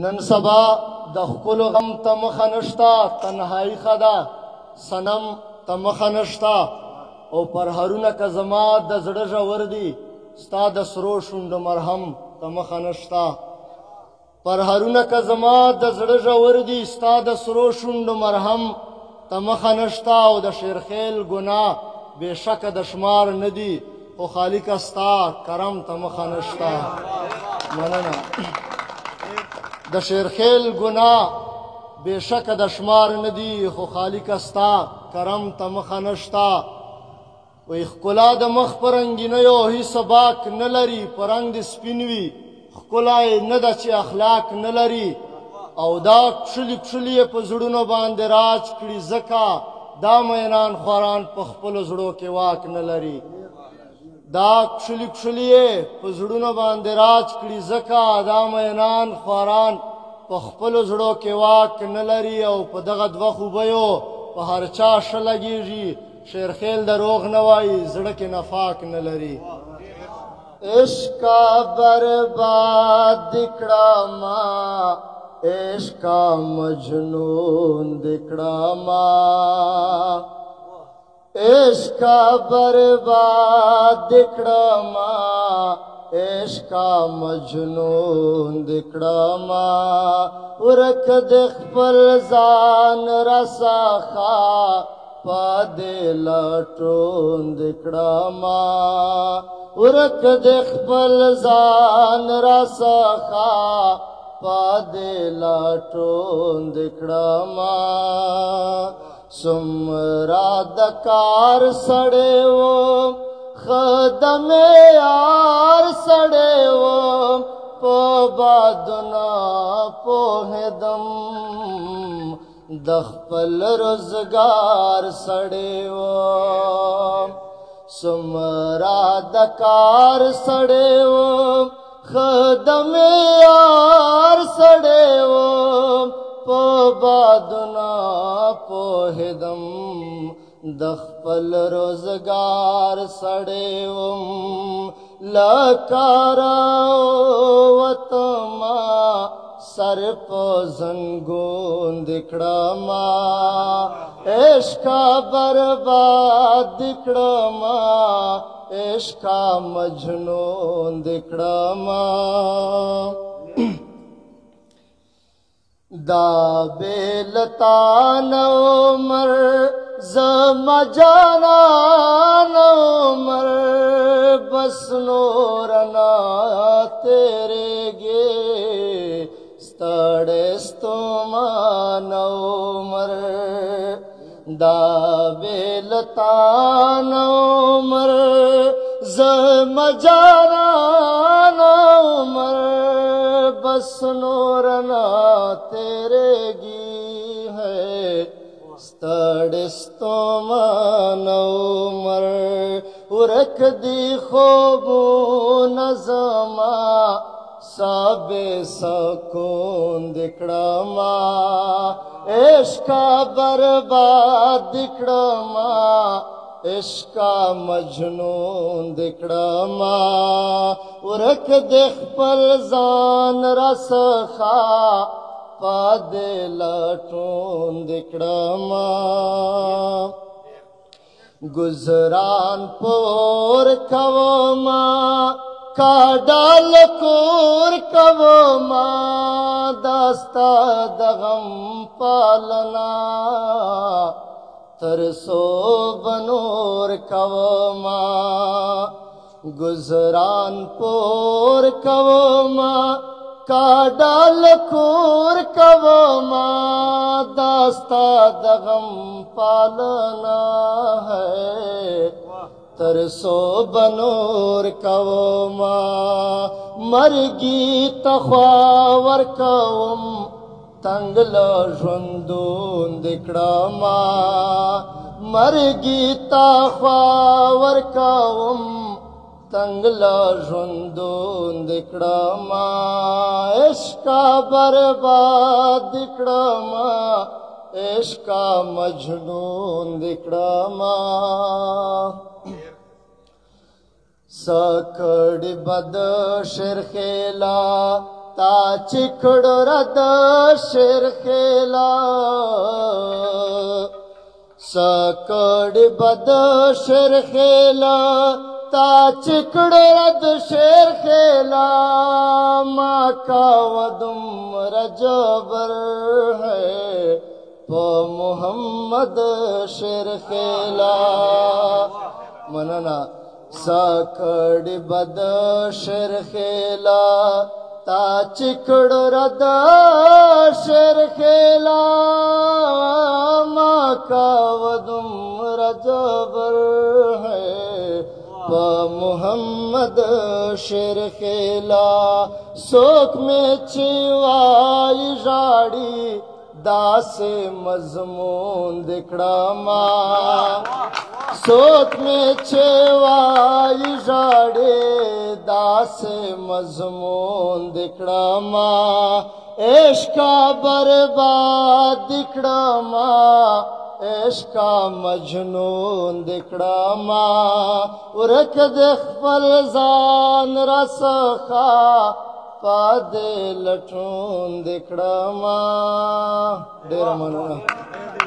نن سبا د خپلو غم ته مخه نشته، تنهایي ښه ده، صنم ته مخه نشته. او پرهرونه که زما د زړه ژور دي، ستا د سرو شونډو مرهم ته مخه نشته. پرهرونه که زما د زړه ژور دي، ستا د سرو شونډو مرهم ته مخه نشته. او د شیرخیل ګناه بېشکه د شمار نه دي، خو خالقه ستا کرم ته مخه نشته. مننه. د شیرخیل ګناه بېشکه د شمار نه دي، خو خالقه ستا کرم ته مخه نشته. وی ښکلا د مخ په رنګینیو هېڅ باک نه لري، په رنګ د سپین وي ښکلا یې نه ده چې اخلاق نه لري. او دا کښلي کښلي یې په زړونو باندې راج کړي، ځکه دا مینان خواران په خپلو زړو کې واک نه لري. دا کښلي کښلي یې په زړونو باندې راج کړي، ځکه دا مینان خواران په خپلو زړو کې واک نه لري. او په دغه دوه خوبیو په هر چا ښه لګېږي، شیرخیل دروغ نه وایي، زړه کې نفاق نه لري. عشقا برباد دکړه ما، عشقا مجنون دکړه ما، عشقا برباد دکړه ما، عشقا مجنون دکړه ما. ورک د خپل ځان رسخه پدې لټون دکړه ما، ورک د خپل ځان رسخه پدې لټون دکړه ما. څومره د کار سړی وم، خدم یار سړی وم، په بادونه پوهېدم، د خپل روزګار سړی وم. څومره د کار سړی وم، خدم یار سړی وم، په بادونه پوهېدم، د خپل روزګار سړی وم. له کاره وتمه سر په زنګون دکړه ما، عشقا برباد دکړه ما، عشقا مجنون دکړه ما. دا بیلتان عمر زما جانان عمر، بس نور نه تیریږي، ستړی ستومان عمر. دا بیلتان عمر زما جانان عمر، بس نور نه تیریږي ہے، ستړی ستومان عمر. ورک دی خوبونه زما، سابې سکون دکړه ما، عشقا برباد دکړه ما، عشقا مجنون دکړه ما. ورک د خپل ځان رسخه پدې لټون دکړه ما. گزران پور کوما، کاډال کور کوما، داستا د غم پالنا، تر صوب نور کوما. گزران پور کوما، کاډال کور کوما، داستا د غم پالنا ہے، تر صوب نور کوما. مرګي ته خوا ورکوم، تنګ له ژوندون دکړه ما، مرګي ته خوا ورکوم، تنګ له ژوندون دکړه ما. عشقا برباد دکړه ما، عشقا مجنون دکړه ما. سکړ بد شرخیلا تا چکڑ رد شیر خیلا سکڑ بد شیر خیلا تا چکڑ رد شیر خیلا ماں کا ودم رجبر ہے پا محمد شیر خیلا مننا سکڑ بد شیر خیلا تا چکڑ رد شیر خیلا ماں کا ودم رجبر ہے پا محمد شیر خیلا سوک میں چیوائی جاڑی دا سے مضمون دکڑا ماں سوک میں چیوائی جاڑے دا سے مضمون دکڑا ماں عشقا برباد دکڑا ماں عشقا مجنون دکڑا ماں ورک دخفل زان رسخا پا دے لٹون دکڑا ماں ډیر مننه